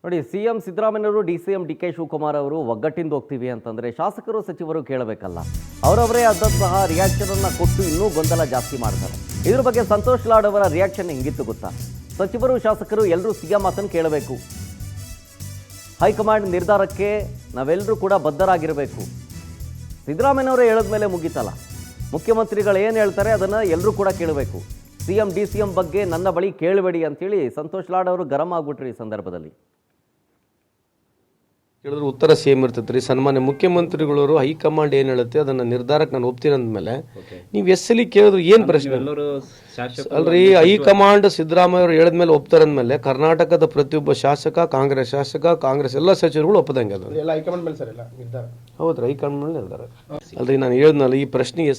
ನೋಡಿ, CM ಸಿದ್ದರಾಮಯ್ಯವರು DCM DK. Shivakumar ಅವರು ಒಗ್ಗಟ್ಟಿಂದ ಹೋಗ್ತೀವಿ ಅಂತಂದರೆ ಶಾಸಕರು ಸಚಿವರು ಕೇಳಬೇಕಲ್ಲ. ಅವರವರೇ ಆದಂತಹ ರಿಯಾಕ್ಷನನ್ನು ಕೊಟ್ಟು ಇನ್ನೂ ಗೊಂದಲ ಜಾಸ್ತಿ ಮಾಡ್ತಾರೆ. ಇದ್ರ ಬಗ್ಗೆ ಸಂತೋಷ್ ಲಾಡ್ ಅವರ ರಿಯಾಕ್ಷನ್ ಹೆಂಗಿತ್ತು ಗೊತ್ತಾ? ಸಚಿವರು ಶಾಸಕರು ಎಲ್ಲರೂ ಸಿಎಂ ಮಾತನ್ನು ಕೇಳಬೇಕು, ಹೈಕಮಾಂಡ್ ನಿರ್ಧಾರಕ್ಕೆ ನಾವೆಲ್ಲರೂ ಕೂಡ ಬದ್ಧರಾಗಿರಬೇಕು. ಸಿದ್ದರಾಮಯ್ಯನವರೇ ಹೇಳಿದ ಮೇಲೆ ಮುಗೀತಲ್ಲ, ಮುಖ್ಯಮಂತ್ರಿಗಳು ಏನು ಹೇಳ್ತಾರೆ ಅದನ್ನು ಎಲ್ಲರೂ ಕೂಡ ಕೇಳಬೇಕು. ಸಿಎಂ ಡಿ.ಸಿ.ಎಂ ಬಗ್ಗೆ ನನ್ನ ಬಳಿ ಕೇಳಬೇಡಿ ಅಂತೇಳಿ ಸಂತೋಷ್ ಲಾಡ್ ಅವರು ಗರಂ ಆಗ್ಬಿಟ್ರು ಈ ಸಂದರ್ಭದಲ್ಲಿ. ಹೇಳಿದ್ರು ಉತ್ತರ ಸೇಮ್ ಇರ್ತೈತೆ ರೀ. ಸನ್ಮಾನ್ಯ ಮುಖ್ಯಮಂತ್ರಿಗಳವರು ಹೈಕಮಾಂಡ್ ಏನು ಹೇಳುತ್ತೆ ಅದನ್ನು ನಿರ್ಧಾರಕ್ಕೆ ನಾನು ಒಪ್ತೀನಿ ಅಂದಮೇಲೆ ನೀವು ಎಲ್ಲಿ ಕೇಳಿದ್ರು ಏನು ಪ್ರಶ್ನೆ ಅಲ್ರಿ? ಹೈಕಮಾಂಡ್ ಸಿದ್ದರಾಮಯ್ಯ ಅವರು ಹೇಳಿದ್ಮೇಲೆ ಒಪ್ತಾರೆ ಅಂದಮೇಲೆ ಕರ್ನಾಟಕದ ಪ್ರತಿಯೊಬ್ಬ ಶಾಸಕ, ಕಾಂಗ್ರೆಸ್ ಎಲ್ಲ ಸಚಿವರುಗಳು ಒಪ್ಪದಂಗೆ ಅದು. ಹೈಕಮಾಂಡ್ ಮೇಲೆ ಸರ್ ಎಲ್ಲ ನಿರ್ಧಾರ. ಹೌದ್ರಿ, ಹೈಕಮಾಂಡ್ ಮೇಲೆ ನಿರ್ಧಾರ ಅಲ್ರಿ. ನಾನು ಹೇಳಿದ್ನಲ್ಲ, ಈ ಪ್ರಶ್ನೆ